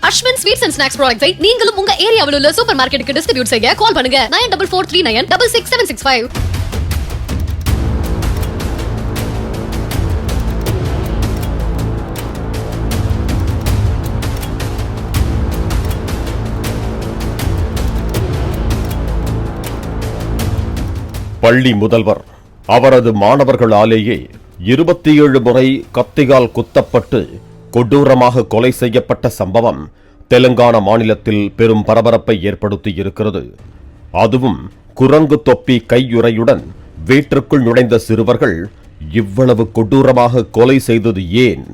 Ashwin sweets and snacks ப்ராடக்ட்ஸை நீங்களும் உங்க ஏரியாவில் உள்ள சூப்பர் மார்க்கெட்டுக்கு டிஸ்ட்ரிபியூட் செய்ய கால் பண்ணுங்க 9443966765. பள்ளி முதல்வர் அவரது மாணவர்களாலேயே 27 முறை கத்தியால் குத்தப்பட்டு கொடூரமாக கொலை செய்யப்பட்ட சம்பவம் தெலுங்கானா மாநிலத்தில் பெரும் பரபரப்பை ஏற்படுத்தியிருக்கிறது. அதுவும் குரங்கு தொப்பி கையுறையுடன் வீட்டிற்குள் நுழைந்த சிறுவர்கள் இவ்வளவு கொடூரமாக கொலை செய்தது ஏன்,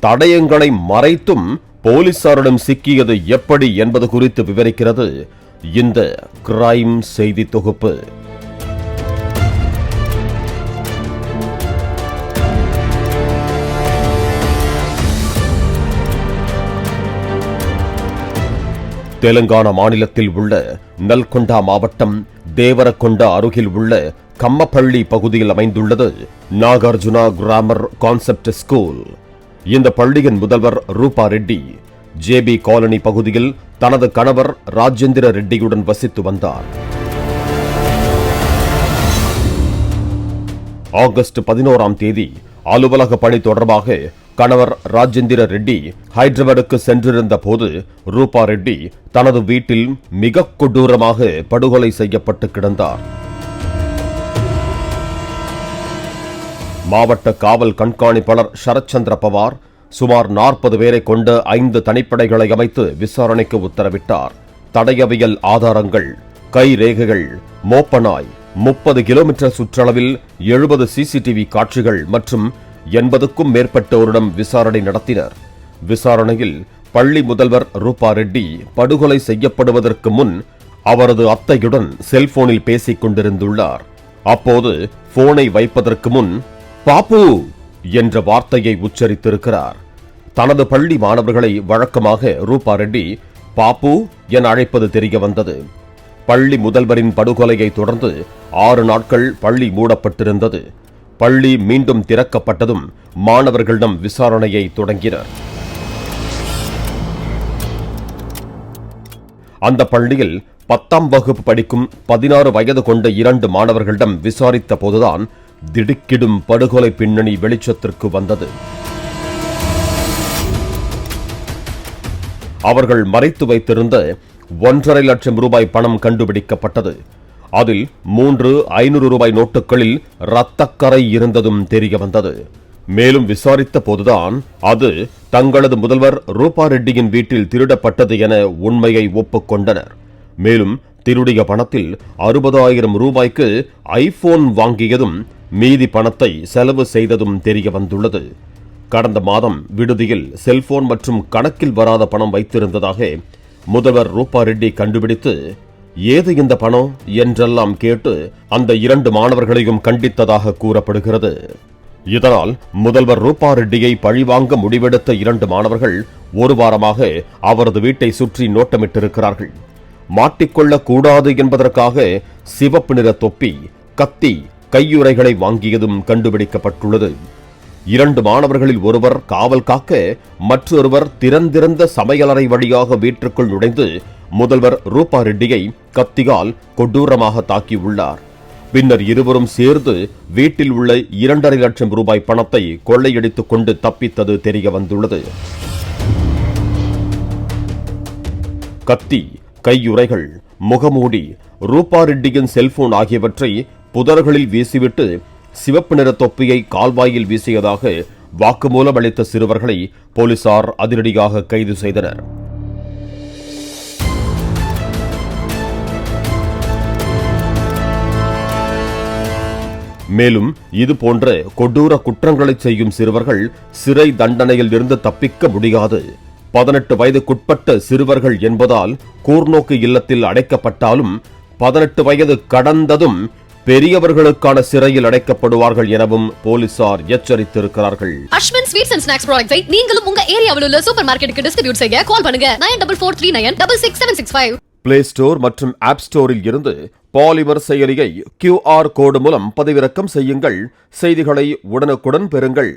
தடயங்களை மறைத்தும் போலீசாரிடம் சிக்கியது எப்படி என்பது குறித்து விவரிக்கிறது இந்த கிரைம் செய்தி தொகுப்பு. தெலுங்கானா மாநிலத்தில் உள்ள நல்கொண்டா மாவட்டம் தேவரகொண்டா அருகில் உள்ள கம்மப்பள்ளி பகுதியில் அமைந்துள்ளது நாகார்ஜுனா கிராமர் கான்செப்ட் ஸ்கூல். இந்த பள்ளியின் முதல்வர் ரூபா ரெட்டி ஜேபி காலனி பகுதியில் தனது கணவர் ராஜேந்திர ரெட்டியுடன் வசித்து வந்தார். ஆகஸ்ட் 11ஆம் தேதி அலுவலக பணி தொடர்பாக கணவர் ராஜேந்திர ரெட்டி ஹைதராபாத்துக்கு சென்றிருந்த போது ரூபா ரெட்டி தனது வீட்டில் மிக கொடூரமாக படுகொலை செய்யப்பட்டு கிடந்தார். மாவட்ட காவல் கண்காணிப்பாளர் சரத்சந்திர பவார் சுமார் 40 பேரை கொண்ட 5 தனிப்படைகளை அமைத்து விசாரணைக்கு உத்தரவிட்டார். தடயவியல் ஆதாரங்கள், கை ரேகைகள், மோப்பனாய், 30 கிலோமீட்டர் சுற்றளவில் 70 சிசிடிவி காட்சிகள் மற்றும் 80க்கும் மேற்பட்டோரிடம் விசாரணை நடத்தினர். விசாரணையில் பள்ளி முதல்வர் ரூபா ரெட்டி படுகொலை செய்யப்படுவதற்கு முன் அவரது அத்தையுடன் செல்போனில் பேசிக் கொண்டிருந்துள்ளார். அப்போது போனை வைப்பதற்கு முன் பாப்பு என்ற வார்த்தையை உச்சரித்திருக்கிறார். தனது பள்ளி மாணவர்களை வழக்கமாக ரூபா ரெட்டி பாப்பு என அழைப்பது தெரிய வந்தது. பள்ளி முதல்வரின் படுகொலையை தொடர்ந்து 6 நாட்கள் பள்ளி மூடப்பட்டிருந்தது. பள்ளி மீண்டும் திறக்கப்பட்டதும் மாணவர்களிடம் விசாரணையை தொடங்கினர். அந்த பள்ளியில் 10ஆம் வகுப்பு படிக்கும் 16 வயது கொண்ட 2 மாணவர்களிடம் விசாரித்த போதுதான் திடுக்கிடும் படுகொலை பின்னணி வெளிச்சத்திற்கு வந்தது. அவர்கள் மறைத்து வைத்திருந்த 1.5 லட்சம் ரூபாய் பணம் கண்டுபிடிக்கப்பட்டது. அதில் 3 500 ரூபாய் நோட்டுகளில் இரத்தக்கரை இருந்ததும் தெரிய வந்தது. மேலும் விசாரித்த போதுதான் அது தங்களது முதல்வர் ரூபா ரெட்டியின் வீட்டில் திருடப்பட்டது என உண்மையை ஒப்புக்கொண்டனர். மேலும் திருடிய பணத்தில் 60,000 ரூபாய்க்கு ஐபோன் வாங்கியதும் மீதி பணத்தை செலவு செய்ததும் தெரிய வந்துள்ளது. கடந்த மாதம் விடுதியில் செல்போன் மற்றும் கணக்கில் வராத பணம் வைத்திருந்ததாக முதல்வர் ரூபா ரெட்டி கண்டுபிடித்து ஏது இந்த பணம் என்றெல்லாம் கேட்டு அந்த 2 மாணவர்களையும் கண்டித்ததாக கூறப்படுகிறது. இதனால் முதல்வர் ரூபா ரெட்டியை பழிவாங்க முடிவெடுத்த 2 மாணவர்கள் 1 வாரமாக அவரது வீட்டை சுற்றி நோட்டமிட்டிருக்கிறார்கள். மாட்டிக்கொள்ளக் கூடாது என்பதற்காக சிவப்பு நிற தொப்பி, கத்தி, கையுறைகளை வாங்கியதும் கண்டுபிடிக்கப்பட்டுள்ளது. 2 மாணவர்களில் ஒருவர் காவல் காக்க, மற்றொருவர் திறந்திருந்த சமையலறை வழியாக வீட்டிற்குள் நுழைந்து முதல்வர் ரூபா ரெட்டியை கத்தியால் கொடூரமாக தாக்கியுள்ளார். பின்னர் இருவரும் சேர்ந்து வீட்டில் உள்ள 2.5 லட்சம் ரூபாய் பணத்தை கொள்ளையடித்துக் கொண்டு தப்பித்தது தெரிய வந்துள்ளது. கத்தி, கையுறைகள், முகமூடி, ரூபா ரெட்டியின் செல்போன் ஆகியவற்றை புதர்களில் வீசிவிட்டு சிவப்பு நிற தொப்பியை கால்வாயில் வீசியதாக வாக்குமூலம் அளித்த சிறுவர்களை போலீசார் அதிரடியாக கைது செய்தனர். மேலும் இதுபோன்ற கொடூர குற்றங்களை செய்யும் சிறுவர்கள் சிறை தண்டனையில் இருந்து தப்பிக்க முடியாது. 18 வயதுக்குட்பட்ட சிறுவர்கள் என்பதால் கூர்நோக்கு இல்லத்தில் அடைக்கப்பட்டாலும் 18 வயது கடந்ததும் பெரியவர்களுக்கான சிறையில் அடைக்கப்படுவார்கள் எனவும் போலீசார் எச்சரித்திருக்கிறார்கள். அஸ்வின் ஸ்வீட்ஸ் அண்ட் ஸ்நாக்ஸ் ப்ராடக்ட்ஸை நீங்களும் உங்க ஏரியாவில் உள்ள சூப்பர் மார்க்கெட்டுக்கு டிஸ்ட்ரிபியூட் செய்ய கால் பண்ணுங்க 9443966765. பிளே ஸ்டோர் மற்றும் ஆப் ஸ்டோரில் இருந்து பாலிமர் செயலியை QR கோடு மூலம் பதிவிறக்கம் செய்யுங்கள். செய்திகளை உடனுக்குடன் பெறுங்கள்.